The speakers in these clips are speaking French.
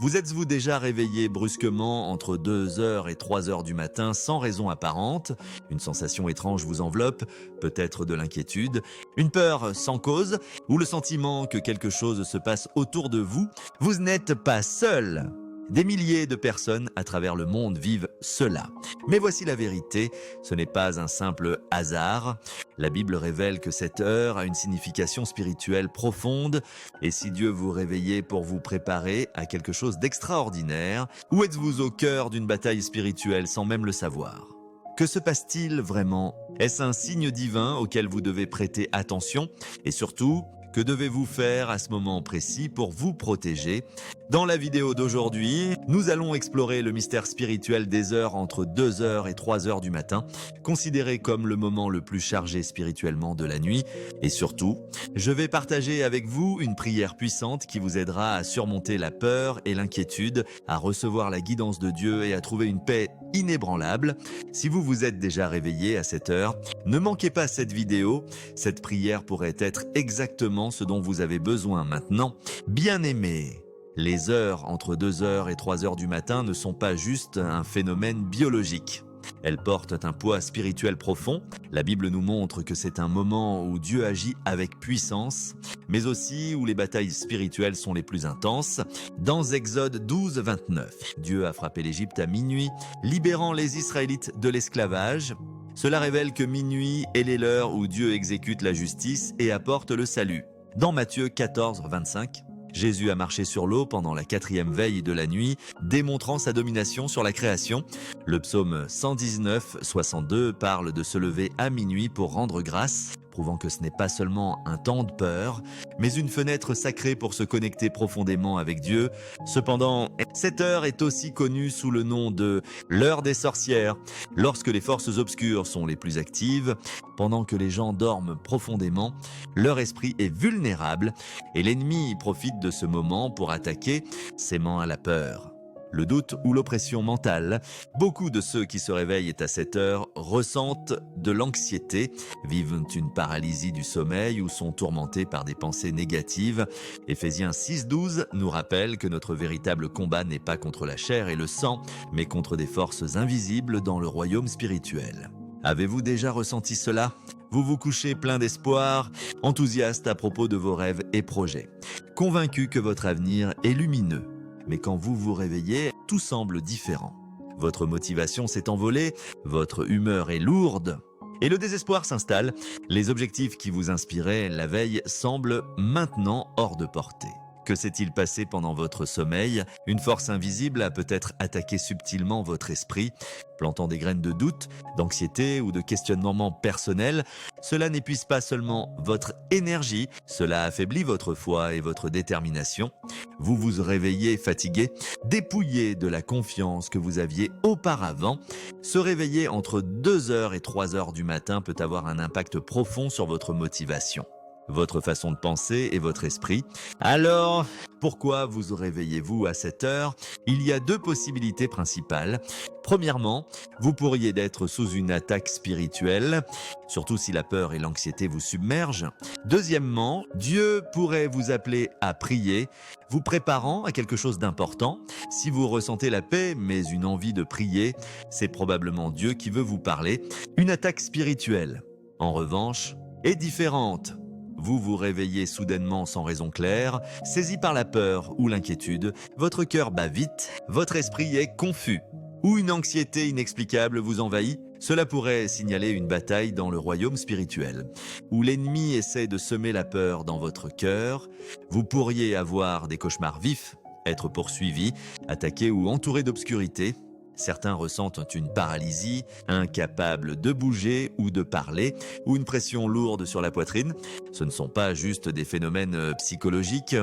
Vous êtes-vous déjà réveillé brusquement entre 2 heures et 3 heures du matin sans raison apparente? Une sensation étrange vous enveloppe, peut-être de l'inquiétude, une peur sans cause, ou le sentiment que quelque chose se passe autour de vous? Vous n'êtes pas seul. Des milliers de personnes à travers le monde vivent cela. Mais voici la vérité, ce n'est pas un simple hasard. La Bible révèle que cette heure a une signification spirituelle profonde. Et si Dieu vous réveillait pour vous préparer à quelque chose d'extraordinaire, ou êtes-vous au cœur d'une bataille spirituelle sans même le savoir? Que se passe-t-il vraiment? Est-ce un signe divin auquel vous devez prêter attention? Et surtout, que devez-vous faire à ce moment précis pour vous protéger? Dans la vidéo d'aujourd'hui, nous allons explorer le mystère spirituel des heures entre 2 heures et 3 heures du matin, considéré comme le moment le plus chargé spirituellement de la nuit. Et surtout, je vais partager avec vous une prière puissante qui vous aidera à surmonter la peur et l'inquiétude, à recevoir la guidance de Dieu et à trouver une paix inébranlable. Si vous vous êtes déjà réveillé à cette heure, ne manquez pas cette vidéo. Cette prière pourrait être exactement ce dont vous avez besoin maintenant. Bien-aimés, les heures entre 2 heures et 3 heures du matin ne sont pas juste un phénomène biologique. Elles portent un poids spirituel profond. La Bible nous montre que c'est un moment où Dieu agit avec puissance, mais aussi où les batailles spirituelles sont les plus intenses. Dans Exode 12, 29, Dieu a frappé l'Égypte à minuit, libérant les Israélites de l'esclavage. Cela révèle que minuit est l'heure où Dieu exécute la justice et apporte le salut. Dans Matthieu 14, 25, Jésus a marché sur l'eau pendant la 4e veille de la nuit, démontrant sa domination sur la création. Le psaume 119, 62 parle de se lever à minuit pour rendre grâce, prouvant que ce n'est pas seulement un temps de peur, mais une fenêtre sacrée pour se connecter profondément avec Dieu. Cependant, cette heure est aussi connue sous le nom de l'heure des sorcières, lorsque les forces obscures sont les plus actives, pendant que les gens dorment profondément, leur esprit est vulnérable et l'ennemi profite de ce moment pour attaquer, s'aimant à la peur, le doute ou l'oppression mentale. Beaucoup de ceux qui se réveillent à cette heure ressentent de l'anxiété, vivent une paralysie du sommeil ou sont tourmentés par des pensées négatives. Éphésiens 6.12 nous rappelle que notre véritable combat n'est pas contre la chair et le sang, mais contre des forces invisibles dans le royaume spirituel. Avez-vous déjà ressenti cela? Vous vous couchez plein d'espoir, enthousiaste à propos de vos rêves et projets, convaincu que votre avenir est lumineux. Mais quand vous vous réveillez, tout semble différent. Votre motivation s'est envolée, votre humeur est lourde, et le désespoir s'installe. Les objectifs qui vous inspiraient la veille semblent maintenant hors de portée. Que s'est-il passé pendant votre sommeil? Une force invisible a peut-être attaqué subtilement votre esprit, plantant des graines de doute, d'anxiété ou de questionnement personnel. Cela n'épuise pas seulement votre énergie, cela affaiblit votre foi et votre détermination. Vous vous réveillez fatigué, dépouillé de la confiance que vous aviez auparavant. Se réveiller entre 2 heures et 3 heures du matin peut avoir un impact profond sur votre motivation, votre façon de penser et votre esprit. Alors, pourquoi vous réveillez-vous à cette heure? Il y a 2 possibilités principales. Premièrement, vous pourriez être sous une attaque spirituelle, surtout si la peur et l'anxiété vous submergent. Deuxièmement, Dieu pourrait vous appeler à prier, vous préparant à quelque chose d'important. Si vous ressentez la paix, mais une envie de prier, c'est probablement Dieu qui veut vous parler. Une attaque spirituelle, en revanche, est différente. Vous vous réveillez soudainement sans raison claire, saisi par la peur ou l'inquiétude, votre cœur bat vite, votre esprit est confus, ou une anxiété inexplicable vous envahit. Cela pourrait signaler une bataille dans le royaume spirituel, où l'ennemi essaie de semer la peur dans votre cœur. Vous pourriez avoir des cauchemars vifs, être poursuivi, attaqué ou entouré d'obscurité. Certains ressentent une paralysie, incapables de bouger ou de parler, ou une pression lourde sur la poitrine. Ce ne sont pas juste des phénomènes psychologiques,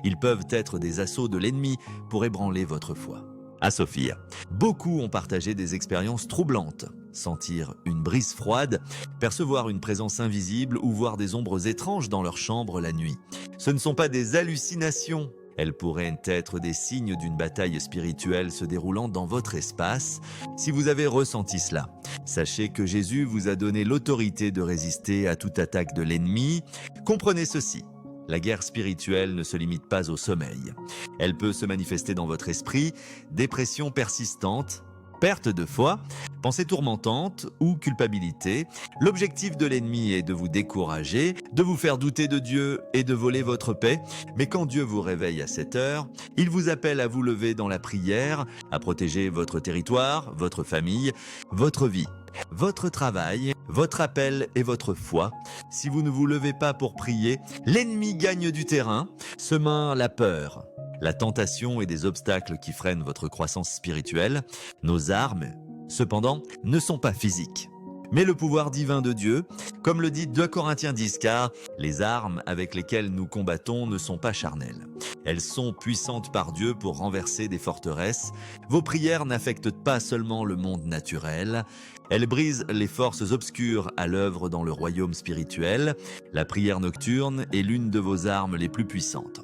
ils peuvent être des assauts de l'ennemi pour ébranler votre foi. À Sophia, beaucoup ont partagé des expériences troublantes. Sentir une brise froide, percevoir une présence invisible ou voir des ombres étranges dans leur chambre la nuit. Ce ne sont pas des hallucinations. Elles pourraient être des signes d'une bataille spirituelle se déroulant dans votre espace. Si vous avez ressenti cela, sachez que Jésus vous a donné l'autorité de résister à toute attaque de l'ennemi. Comprenez ceci. La guerre spirituelle ne se limite pas au sommeil. Elle peut se manifester dans votre esprit, dépression persistante, perte de foi, pensées tourmentantes ou culpabilité. L'objectif de l'ennemi est de vous décourager, de vous faire douter de Dieu et de voler votre paix. Mais quand Dieu vous réveille à cette heure, il vous appelle à vous lever dans la prière, à protéger votre territoire, votre famille, votre vie, votre travail, votre appel et votre foi. Si vous ne vous levez pas pour prier, l'ennemi gagne du terrain, semant la peur, la tentation et des obstacles qui freinent votre croissance spirituelle. Nos armes, cependant, ne sont pas physiques, mais le pouvoir divin de Dieu, comme le dit 2 Corinthiens 10, car les armes avec lesquelles nous combattons ne sont pas charnelles. Elles sont puissantes par Dieu pour renverser des forteresses. Vos prières n'affectent pas seulement le monde naturel, elles brisent les forces obscures à l'œuvre dans le royaume spirituel. La prière nocturne est l'une de vos armes les plus puissantes.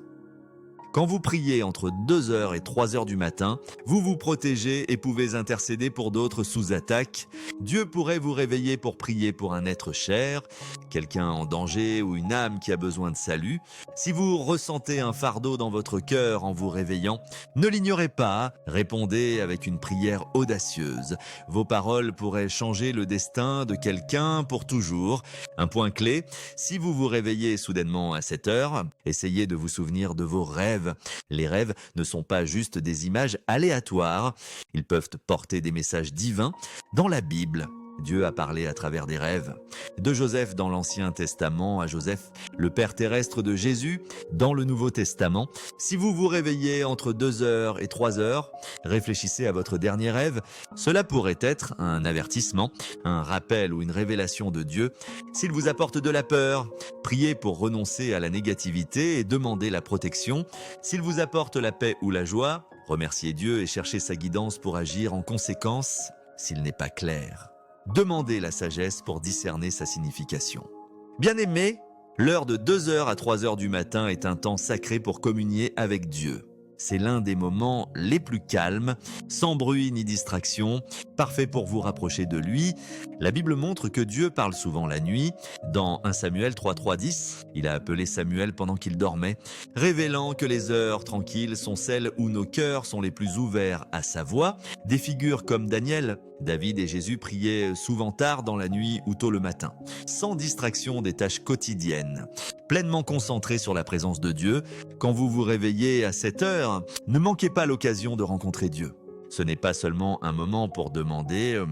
Quand vous priez entre 2h et 3h du matin, vous vous protégez et pouvez intercéder pour d'autres sous attaque. Dieu pourrait vous réveiller pour prier pour un être cher, quelqu'un en danger ou une âme qui a besoin de salut. Si vous ressentez un fardeau dans votre cœur en vous réveillant, ne l'ignorez pas, répondez avec une prière audacieuse. Vos paroles pourraient changer le destin de quelqu'un pour toujours. Un point clé, si vous vous réveillez soudainement à cette heure, essayez de vous souvenir de vos rêves. Les rêves ne sont pas juste des images aléatoires, ils peuvent porter des messages divins. Dans la Bible, Dieu a parlé à travers des rêves. De Joseph dans l'Ancien Testament à Joseph, le Père terrestre de Jésus dans le Nouveau Testament. Si vous vous réveillez entre 2h et 3h, réfléchissez à votre dernier rêve. Cela pourrait être un avertissement, un rappel ou une révélation de Dieu. S'il vous apporte de la peur, priez pour renoncer à la négativité et demandez la protection. S'il vous apporte la paix ou la joie, remerciez Dieu et cherchez sa guidance pour agir en conséquence s'il n'est pas clair. Demandez la sagesse pour discerner sa signification. Bien-aimés, l'heure de 2h à 3h du matin est un temps sacré pour communier avec Dieu. C'est l'un des moments les plus calmes, sans bruit ni distraction, parfait pour vous rapprocher de lui. La Bible montre que Dieu parle souvent la nuit. Dans 1 Samuel 3:10, il a appelé Samuel pendant qu'il dormait, révélant que les heures tranquilles sont celles où nos cœurs sont les plus ouverts à sa voix. Des figures comme Daniel, David et Jésus priaient souvent tard dans la nuit ou tôt le matin, sans distraction des tâches quotidiennes, pleinement concentrés sur la présence de Dieu. Quand vous vous réveillez à cette heure, ne manquez pas l'occasion de rencontrer Dieu. Ce n'est pas seulement un moment pour demander,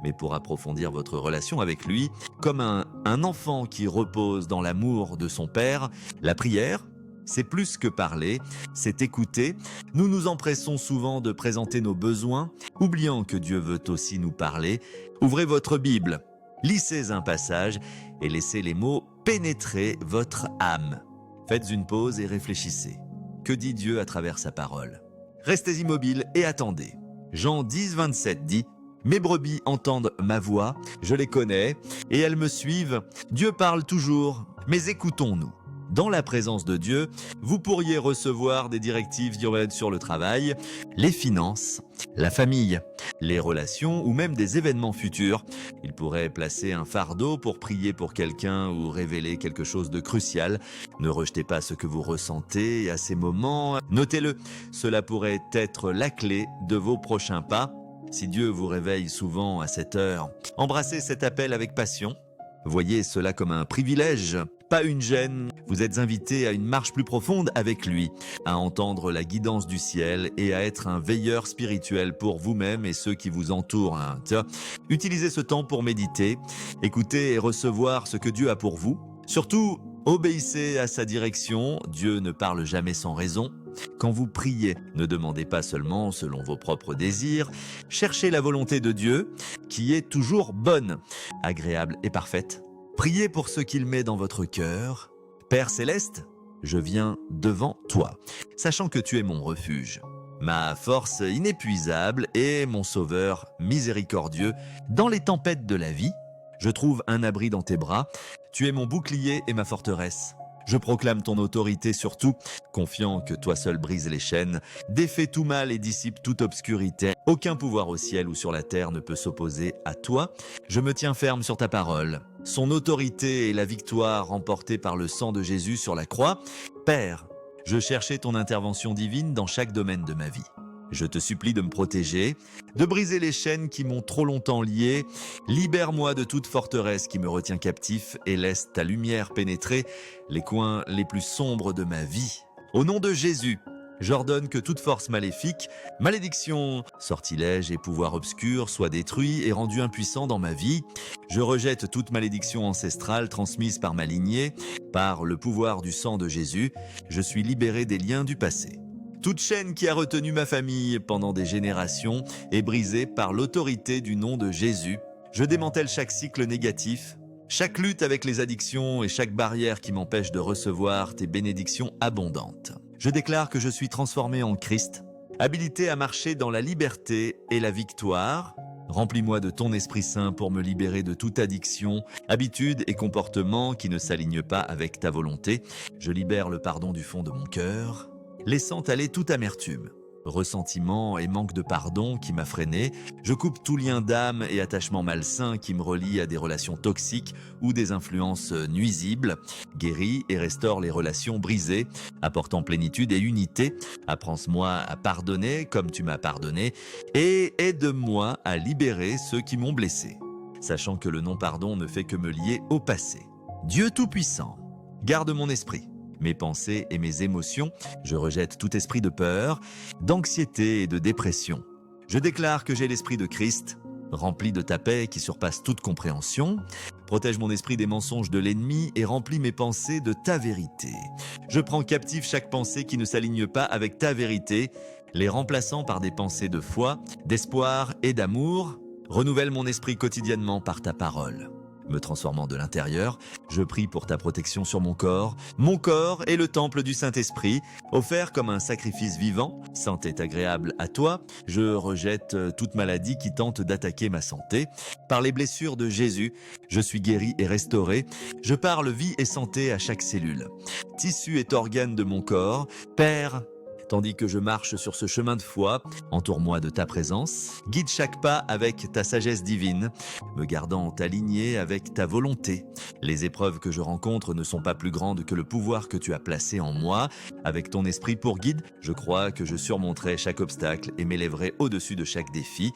mais pour approfondir votre relation avec lui, comme un enfant qui repose dans l'amour de son Père. La prière, c'est plus que parler, c'est écouter. Nous nous empressons souvent de présenter nos besoins, oubliant que Dieu veut aussi nous parler. Ouvrez votre Bible, lisez un passage et laissez les mots pénétrer votre âme. Faites une pause et réfléchissez. Que dit Dieu à travers sa parole? Restez immobiles et attendez. Jean 10:27 dit « Mes brebis entendent ma voix, je les connais, et elles me suivent. Dieu parle toujours, mais écoutons-nous. » Dans la présence de Dieu, vous pourriez recevoir des directives sur le travail, les finances, la famille, les relations ou même des événements futurs. Il pourrait placer un fardeau pour prier pour quelqu'un ou révéler quelque chose de crucial. Ne rejetez pas ce que vous ressentez à ces moments. Notez-le, cela pourrait être la clé de vos prochains pas. Si Dieu vous réveille souvent à cette heure, embrassez cet appel avec passion. Voyez cela comme un privilège, pas une gêne. Vous êtes invité à une marche plus profonde avec lui, à entendre la guidance du ciel et à être un veilleur spirituel pour vous-même et ceux qui vous entourent. Utilisez ce temps pour méditer, écouter et recevoir ce que Dieu a pour vous. Surtout, obéissez à sa direction. Dieu ne parle jamais sans raison. Quand vous priez, ne demandez pas seulement selon vos propres désirs. Cherchez la volonté de Dieu, qui est toujours bonne, agréable et parfaite. Priez pour ce qu'il met dans votre cœur. Père céleste, je viens devant toi, sachant que tu es mon refuge, ma force inépuisable et mon sauveur miséricordieux. Dans les tempêtes de la vie, je trouve un abri dans tes bras. Tu es mon bouclier et ma forteresse. Je proclame ton autorité sur tout, confiant que toi seul brises les chaînes, défais tout mal et dissipe toute obscurité. Aucun pouvoir au ciel ou sur la terre ne peut s'opposer à toi. Je me tiens ferme sur ta parole. son autorité et la victoire remportée par le sang de Jésus sur la croix. Père, je cherchais ton intervention divine dans chaque domaine de ma vie. Je te supplie de me protéger, de briser les chaînes qui m'ont trop longtemps lié. Libère-moi de toute forteresse qui me retient captif et laisse ta lumière pénétrer les coins les plus sombres de ma vie. Au nom de Jésus, j'ordonne que toute force maléfique, malédiction, sortilège et pouvoir obscur soient détruits et rendus impuissants dans ma vie. Je rejette toute malédiction ancestrale transmise par ma lignée, par le pouvoir du sang de Jésus. Je suis libéré des liens du passé. Toute chaîne qui a retenu ma famille pendant des générations est brisée par l'autorité du nom de Jésus. Je démantèle chaque cycle négatif, chaque lutte avec les addictions et chaque barrière qui m'empêche de recevoir tes bénédictions abondantes. Je déclare que je suis transformé en Christ, habilité à marcher dans la liberté et la victoire. Remplis-moi de ton Esprit Saint pour me libérer de toute addiction, habitude et comportement qui ne s'alignent pas avec ta volonté. Je libère le pardon du fond de mon cœur, laissant aller toute amertume, ressentiment et manque de pardon qui m'a freiné. Je coupe tout lien d'âme et attachement malsain qui me relie à des relations toxiques ou des influences nuisibles. Guéris et restaure les relations brisées, apportant plénitude et unité. Apprends-moi à pardonner comme tu m'as pardonné et aide-moi à libérer ceux qui m'ont blessé, sachant que le non-pardon ne fait que me lier au passé. Dieu Tout-Puissant, garde mon esprit, mes pensées et mes émotions. Je rejette tout esprit de peur, d'anxiété et de dépression. Je déclare que j'ai l'esprit de Christ, rempli de ta paix qui surpasse toute compréhension. Protège mon esprit des mensonges de l'ennemi et remplis mes pensées de ta vérité. Je prends captif chaque pensée qui ne s'aligne pas avec ta vérité, les remplaçant par des pensées de foi, d'espoir et d'amour. Renouvelle mon esprit quotidiennement par ta parole. Me transformant de l'intérieur, je prie pour ta protection sur mon corps. Mon corps est le temple du Saint-Esprit, offert comme un sacrifice vivant, saint et agréable à toi. Je rejette toute maladie qui tente d'attaquer ma santé. Par les blessures de Jésus, je suis guéri et restauré. Je parle vie et santé à chaque cellule, tissu et organe de mon corps. Père, tandis que je marche sur ce chemin de foi, entoure-moi de ta présence, guide chaque pas avec ta sagesse divine, me gardant aligné avec ta volonté. Les épreuves que je rencontre ne sont pas plus grandes que le pouvoir que tu as placé en moi. Avec ton esprit pour guide, je crois que je surmonterai chaque obstacle et m'élèverai au-dessus de chaque défi.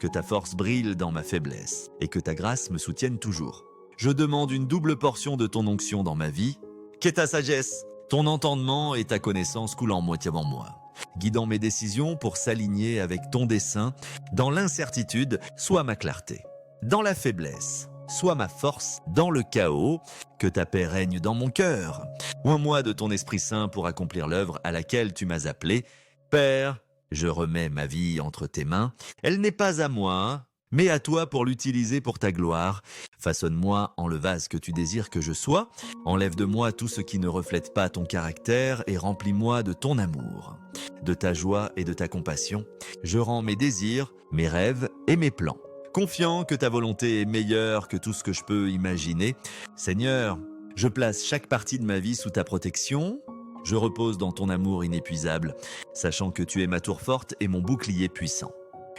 Que ta force brille dans ma faiblesse et que ta grâce me soutienne toujours. Je demande une double portion de ton onction dans ma vie. Qu'est ta sagesse, ton entendement et ta connaissance coulant moitié en moi, guidant mes décisions pour s'aligner avec ton dessein. Dans l'incertitude, sois ma clarté. Dans la faiblesse, sois ma force. Dans le chaos, que ta paix règne dans mon cœur. Oins-moi de ton Esprit Saint pour accomplir l'œuvre à laquelle tu m'as appelé. Père, je remets ma vie entre tes mains. Elle n'est pas à moi, mais à toi pour l'utiliser pour ta gloire. Façonne-moi en le vase que tu désires que je sois. Enlève de moi tout ce qui ne reflète pas ton caractère et remplis-moi de ton amour, de ta joie et de ta compassion. Je rends mes désirs, mes rêves et mes plans, confiant que ta volonté est meilleure que tout ce que je peux imaginer. Seigneur, je place chaque partie de ma vie sous ta protection. Je repose dans ton amour inépuisable, sachant que tu es ma tour forte et mon bouclier puissant.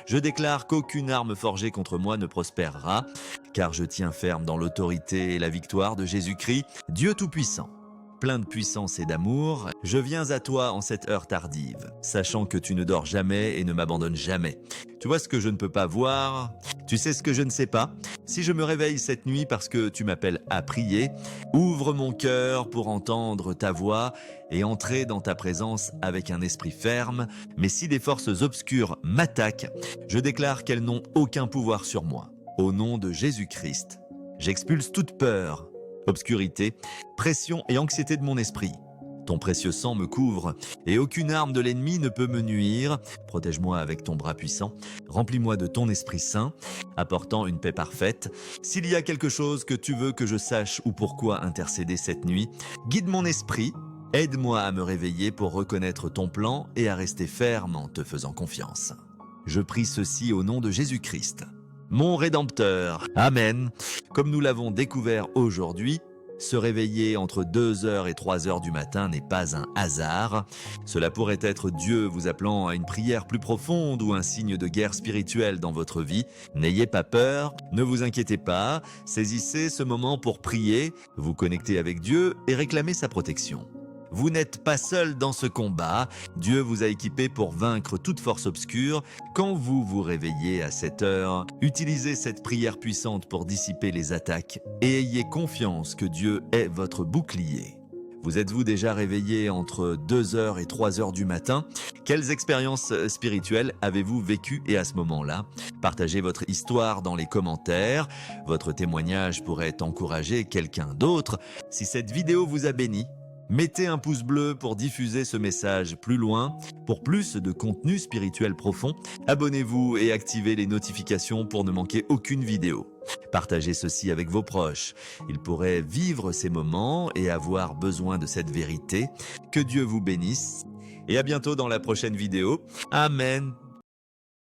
Je déclare qu'aucune arme forgée contre moi ne prospérera, car je tiens ferme dans l'autorité et la victoire de Jésus-Christ, Dieu Tout-Puissant. Plein de puissance et d'amour, je viens à toi en cette heure tardive, sachant que tu ne dors jamais et ne m'abandonnes jamais. Tu vois ce que je ne peux pas voir, tu sais ce que je ne sais pas. Si je me réveille cette nuit parce que tu m'appelles à prier, ouvre mon cœur pour entendre ta voix et entrer dans ta présence avec un esprit ferme. Mais si des forces obscures m'attaquent, je déclare qu'elles n'ont aucun pouvoir sur moi. Au nom de Jésus-Christ, j'expulse toute peur, obscurité, pression et anxiété de mon esprit. Ton précieux sang me couvre et aucune arme de l'ennemi ne peut me nuire. Protège-moi avec ton bras puissant. Remplis-moi de ton Esprit Saint, apportant une paix parfaite. S'il y a quelque chose que tu veux que je sache ou pourquoi intercéder cette nuit, guide mon esprit. Aide-moi à me réveiller pour reconnaître ton plan et à rester ferme en te faisant confiance. Je prie ceci au nom de Jésus-Christ, mon Rédempteur. Amen. Comme nous l'avons découvert aujourd'hui, Se réveiller entre 2 heures et 3 heures du matin n'est pas un hasard. Cela pourrait être Dieu vous appelant à une prière plus profonde ou un signe de guerre spirituelle dans votre vie. N'ayez pas peur, ne vous inquiétez pas, saisissez ce moment pour prier, vous connecter avec Dieu et réclamer sa protection. Vous n'êtes pas seul dans ce combat, Dieu vous a équipé pour vaincre toute force obscure. Quand vous vous réveillez à cette heure, utilisez cette prière puissante pour dissiper les attaques et ayez confiance que Dieu est votre bouclier. Vous êtes-vous déjà réveillé entre 2 heures et 3 heures du matin? Quelles expériences spirituelles avez-vous vécues et à ce moment-là? Partagez votre histoire dans les commentaires. Votre témoignage pourrait encourager quelqu'un d'autre. Si cette vidéo vous a béni, mettez un pouce bleu pour diffuser ce message plus loin. Pour plus de contenu spirituel profond, abonnez-vous et activez les notifications pour ne manquer aucune vidéo. Partagez ceci avec vos proches. Ils pourraient vivre ces moments et avoir besoin de cette vérité. Que Dieu vous bénisse et à bientôt dans la prochaine vidéo. Amen.